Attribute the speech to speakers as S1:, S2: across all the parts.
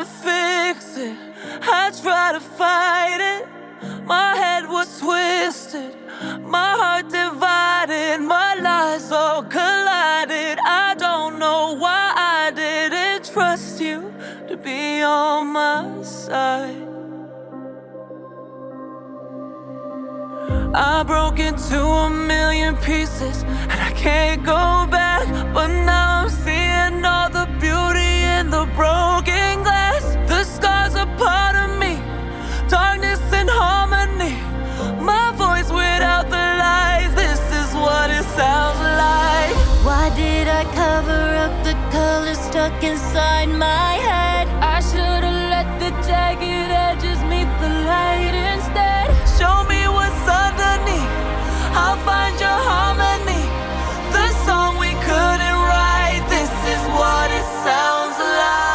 S1: to fix it, I tried to fight it. My head was twisted, my heart divided, my lies all collided. I don't know why I didn't trust you to be on my side. I broke into a million pieces and I can't go back, but now I'm seeing all the beauty in the broken glass. The scars are part of me, darkness and harmony. My voice without the lies, this is what it sounds like.
S2: Why did I cover up the colors stuck inside my head? I should've let the jagged edges meet the light instead.
S1: Show me what's underneath, I'll find your harmony. The song we couldn't write, this is what it sounds like.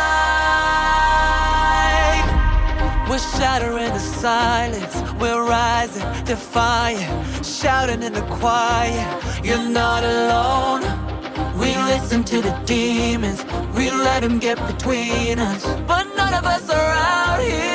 S1: We're shattering the silence, we're rising, defiant, shouting in the quiet. You're not alone. We listen to the demons, we let them get between us, but none of us are out here